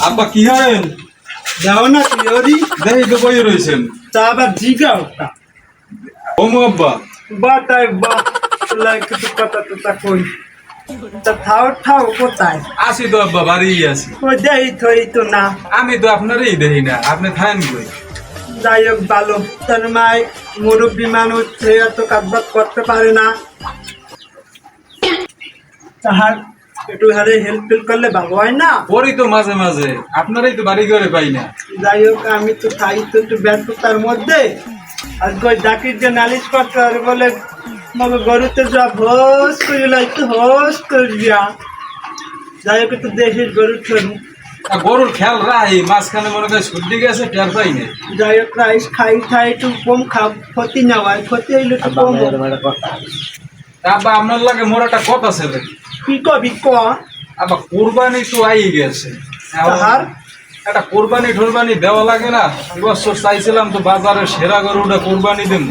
আব্বা কি হলেন? যাও না তুই দেখি তো বই রয়েছেন। তা আবার জিগাও ওমো আব্বা বাটাই বা কিছু কথা টথা কই তা ঠাও কোথায় আসি তো আব্বা, বাড়ি আছি। ওই দেই থই তো না আমি তো আপনারই দেখি না, আপনি থাকেন কই? যাই হোক ভালো তোর মাই মুরব্বী মানুষ সে এত কাজবাজ করতে পারে না, তাহার একটু হারে হেল্প করলে ভালো হয় না। করি তো মাঝে মাঝে, আপনারই তো বাড়ি ঘরে পাই না। যাই হোক আমি তো খাই তো একটু ব্যস্ততার মধ্যে আজকে ওই ডাকির যে নালিশ করতে হবে বলে মগে গরুতে যা হোস করিল একটু হোস করিয়া। যাই হোক একটু দেশের গরু চলু, গরুর খেয়াল রাই, মাঝখানে মনে করে সর্দি গেছে, টের পাই না। যাই হোক রাইস খাই খাই একটু কম খাও, ক্ষতি না হয়, ক্ষতি হইলে একটু কম আব্বা আপনার লাগে মোর একটা কথা ছিল। কি কবি ক আব্বা কোরবানি তো আই গেছে, তাহার একটা কোরবানি টোরবানি দেওয়া লাগে না? এবছর চাইছিলাম তো বাজারে সেরা গরুটা কোরবানি দেব।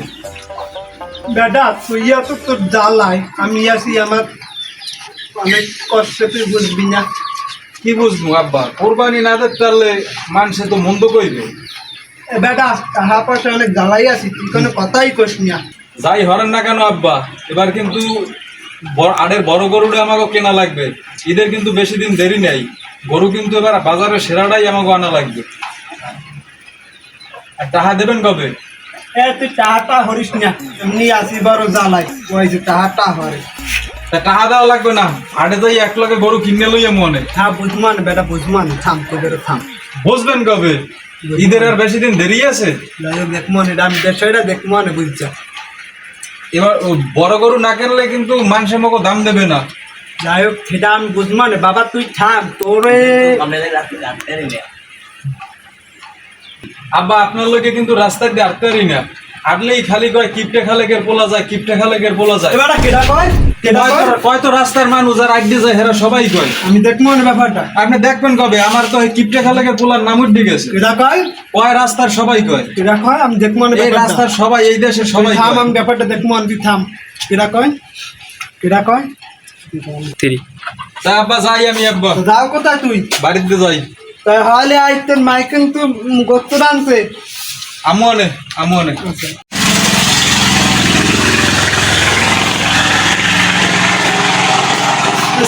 বেটা তুই তো তোর জ্বালায় আমি আছি, আমার অনেক কষ্টে তুই বুঝবি না। কি বুঝবো আব্বা, কোরবানি না দিতে পারলে মানুষে তো মন্দ কইবে। এ বেটা টাকা পয়সা অনেক জ্বালাই আছি, তুই কোনো কথাই কইস না। যাই হরেন না কেন আব্বা, এবার কিন্তু আড়ের বড় গরুটা আমাকে কেনা লাগবে। ঈদের কিন্তু বেশি দিন দেরি নেই, গরু কিন্তু এবার বাজারে সেরাটাই আমাকে আনা লাগবে। আর টাকা দেবেন কবে? এ তুই টাহাটা হরিস না, এমনি আসি বড় জ্বালাই ওই যে টাহাটা হরে। তা টাকা দেওয়া লাগবে না, হাটে যাই এক লগে গরু কিনে লইয়া মনে। হ্যাঁ বুঝমান বেটা বুঝমান, থাম তোদের থাম। বুঝবেন কবে? ঈদের আর বেশি দিন দেরি আছে। যাই হোক দেখ মনে আমি দেশটা দেখ মনে বুঝছা। এবার বড় গরু না কিনলে কিন্তু মানুষের মতো দাম দেবে না। যাই হোক সেটা আমি বুঝমান, বাবা তুই থাম তোরে। আব্বা আপনার লোকে কিন্তু রাস্তায় দিয়ে হাঁটতে পারি না, হাঁটলেই খালি কয় কিপটে খালেকের পোলা যায়, কিপটে খালেকের পোলা যায়। এবার কেডা কয় কেডা কয়? কয় তো রাস্তার মানুষ আর আইডি যায়, হেরা সবাই কয়। আমি দেখ মনে ব্যাপারটা আপনি দেখবেন কবে? আমার তো কিপটে খালেকের পোলার নাম উঠে গেছে। কেডা কয় কয় রাস্তার সবাই কয়, কেডা কয় আমি দেখ মনে এই রাস্তার সবাই, এই দেশের সবাই থাম, কয়। আমি ব্যাপারটা দেখ মন তুই থাম। কেডা কয় কেডা কয় তা আব্বা যাই আমি, আব্বা তো যাও কোথায় তুই? বাড়িতে যাই। তাই হলে আই তোর মাই কিন্তু গোস্ত রানছে। আমু অনে আমু অনে।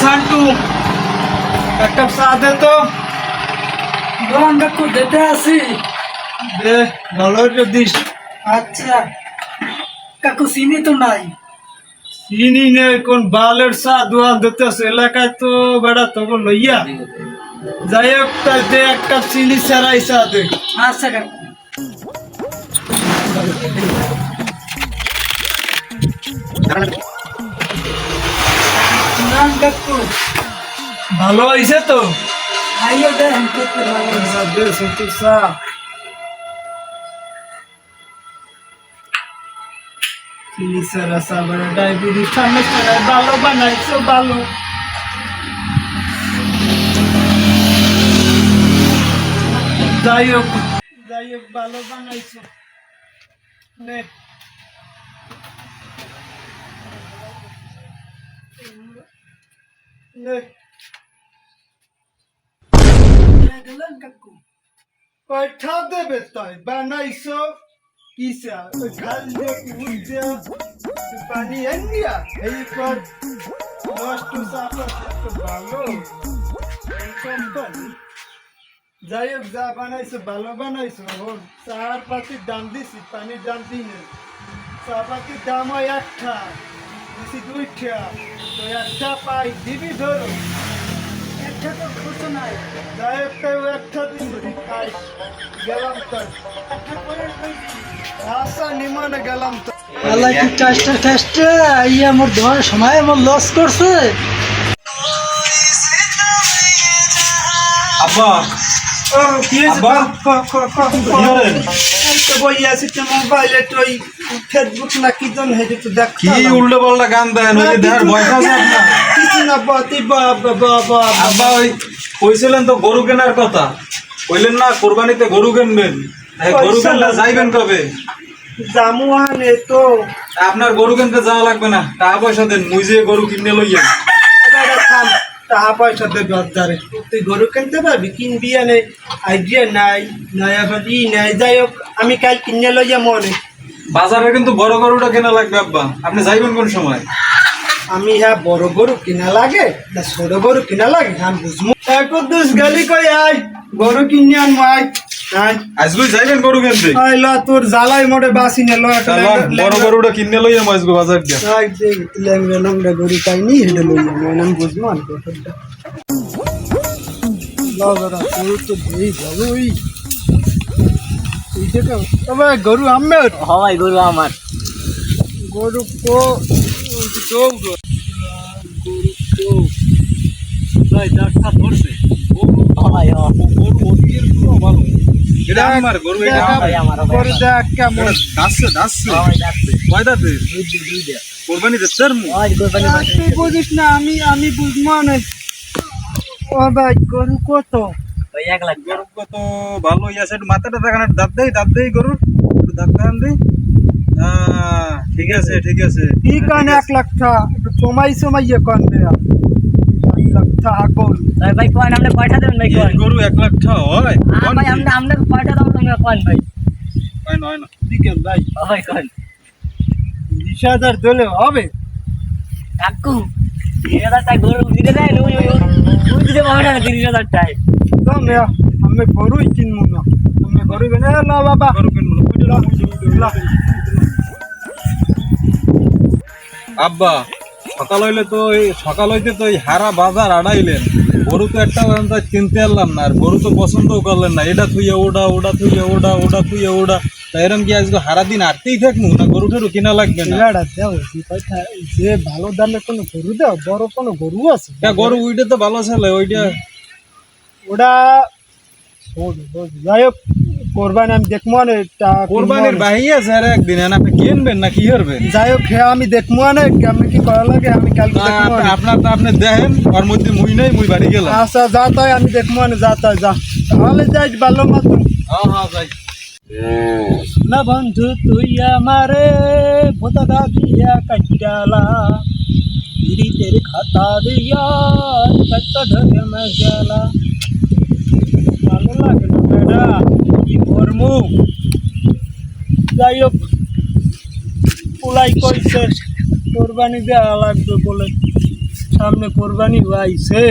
শান্টু এক কাপ চা দে তো। দোকান কাকু যেতে আসি। দে ভালো যদি। আচ্ছা কাকু চিনি তো নাই। চিনি নেই কোন বালের চা দোয়ান দিতে আছে এলাকায় তো বেড়া তখন লইয়া। যাই হোক তাই দে এক কাপ চিনি ছাড়াই চা দে। আচ্ছা কাকু। দোকান কাকু ভালো হয়েছে তো? আইও দেন করতে ভালো। দে সত্যি চা। চিনি ছাড়া চা বেড়া ডায়াবেটিস সমস্যা নাই, ভালো বানাইছো ভালো। যাই হোক ভালো বানাইছো। নে নে গেলেন কাকু। কয়টা দেবে তাই বানাইছো কিসা ওই খাল দিয়ে উঠছে পানি এনিয়া এই পর নষ্ট চাপা ভালো কোম্পানি। যাই হোক যা বানাইছো ভালো বানাইছো। হন চার পাতির দাম দিছি, পানির দাম দিই না। চা পাতির দাম হয় একটা, দিছি দুইটা, তো একটা পাই দিবি ধরো। একটা তো খুশো নাই। যাই হোক তাই ও একটা দিবি খাই গেলাম তাই। একটা করে কইছি। আচ্ছা নিমনে গেলাম তো। আল্লাহ কি টেস্টে ইয়ে আমার ধর সময় আমার লস করছে। আব্বা ও কি হয়েছে? আব্বা? কি হলেন? এই তো বই আছি তো মোবাইলে তো ওই ফেসবুক না কি জন হেঁটে তো দেখ কি উল্টো পাল্টা গান দেন? ওই যে দেখার ভয় আছে আপনার? কিছু না বাতি বাবা আব্বা ওই কইছিলেন তো গরু কেনার কথা, কইলেন না কোরবানিতে গরু কিনবেন। এই গরু কিনতে যাইবেন কবে? জামুয়ানে তো আপনার গরু কিনতে যাওয়া লাগবে না, টাকা পয়সা দেন, মুই যে গরু কিনে লইয়া। এবারে থাম টাকা পয়সা দেবে অর্ধারে, তুই গরু কিনতে পারবি? কিনবি এনে আইডিয়া নাই, নাই আবার নাই। যাই হোক, আমি কাল কিনে লইয়া মনে। বাজারে কিন্তু বড় গরুটা কেনা লাগবে আব্বা, আপনি যাইবেন কোন সময়? আমি হ্যাঁ বড় গরু কিনা লাগে না ছোট গরু কিনা লাগে আমি বুঝবো। কুদ্দুস গালি কই আয়, গরু কিনে আন মাই। আজকে যাইবেন গরু কিনতে? আই ল তোর জ্বালাই মোটে বাসি নে ল একটা বড় গরুটা কিনে লইয়া আজকে বাজার দিয়া। আই যে ল্যাংড়া ল্যাংড়া গরু পাইনি হেডে লইয়া আমি বুঝবো আর কথাটা। লগরা গরু তো দেই ভালোই। এই দেখো তবে গরু আমার। হয় গরু আমার। গরু কো দৌড় গরু কো ভাই ডাক্তার ধরছে। হয় গরু ওদিকের পুরো ভালো। এটা আমার গরু, এটা আমার। গরু দেখ কেমন দাসছে দাসছে। কয়টা দে? দুইটা। কোরবানি দিচ্ছেন? তুই বুঝিস না, আমি বুঝবো না। ও ভাই গরু কত? ওই 1 লাখ। গরু কত ভালো আছে, একটু মাথাটা দেখান, দাঁত দেই গরুর, একটু দাঁত দেখান দেই। ঠিক আছে ঠিক আছে। কি কান 1 লাখ টাকা একটু সময় কন দেয়া। 1 লাখ টাকা গরু ভাই কোন আপনি কয়টা দেবেন ভাই? এই গরু 1 লাখ টাকা হয়? ভাই আমরা কয়টা দাম তুমি কোন ভাই? হয় নয় না। বিকেল ভাই ভাই কোন 20,000 দিলে হবে? কাকু 30,000 টাকা গরু দিতে দেয় ওই দিতে পারবে না 30,000 টাকা। তো মেয়া আমি গরুই কিনবো না, আমি গরু কিনে না বাবা। গরু কিনবো না। আব্বা সকাল হইলে তো সকাল হইতে তো এই হারা বাজার আড়াইলেন, গরু তো একটা চিনতে পারলাম না, আর গরু তো পছন্দও করলেন না। এটা থুইয়া ওটা, ওটা থুইয়া ওটা, ওটা থুইয়া ওটা। তা এরকম কি আজকে সারা দিন আটতেই থাকবো না? গরু টরু কিনা লাগবে না? যে ভালো দামে কোনো গরু দাও, বড় কোনো গরু আছে? গরু ওইটা তো ভালো ছেলে, ওইটা ওটা যাই হোক কোরবানি আমি দেখবো না। কোরবানির বাহি আছে আর একদিন, আপনি কিনবেন না কি করবেন? যাই হোক আমি দেখবো না কেমন কি করা লাগে, আমি কালকে দেখবো না। আপনার তো আপনি দেখেন, ওর মধ্যে মুই নেই, মুই বাড়ি গেলাম। আচ্ছা যা তাই আমি দেখবো না, যা তাই যা, তাহলে যাই ভালো মতো। হ্যাঁ হ্যাঁ যাই। না বন্ধু তুই আমারে বোধা দিয়া কাটালা, তেরে খাতা দিয়া কত ধরে মজালা। ভালো লাগে না বেটা, কি করবো? যাই হোক পোলাই কইছে কোরবানি দেওয়া লাগবে বলে, সামনে কোরবানি আইছে,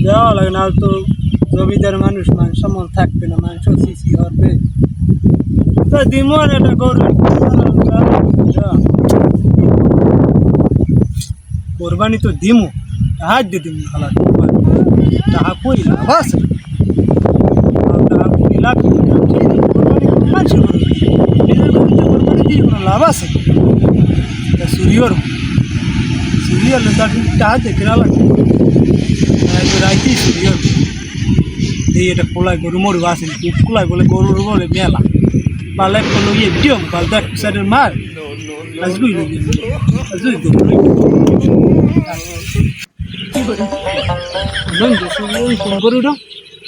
দেওয়া লাগে না তো জমিদার মানুষ, মাংস মন থাকবে না, মাংস সিসি হবে। তো দিমন এটা গরু কোরবানি তো দিমু, হাত দিয়ে দিমু খালা। টাকা কই লাভ আছে? টাকা কই লাভ? কোরবানি কোরবানি দিয়ে কোনো লাভ আছে? সুরিয়র হলে তার টাকা দেখে না লাগবে, রাইতেই সুরিয়র এই এটা কোলাই গরু মরু আছে, কোলাই বলে গরুর বলে মেলা পালে কোনো ইয়ে দিও পাল দেখ সাইডের মার আজগুই গরুটা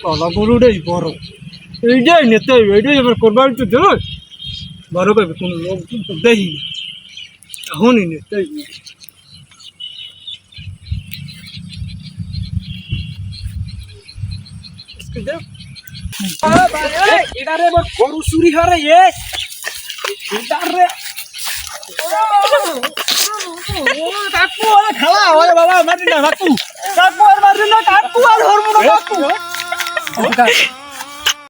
কলা গরুটাই বড়, এইটাই নেতে এইটাই এবার কোরবানি তো দেব বড় পাবে, কোনো লোক তো দেখি এখনই নেতে। গরু চুরি হরে কাকু খালা হয় বাবা, মারি না কাকু, কাকু আর মারি না, কাকু আর ধরবো না কাকু।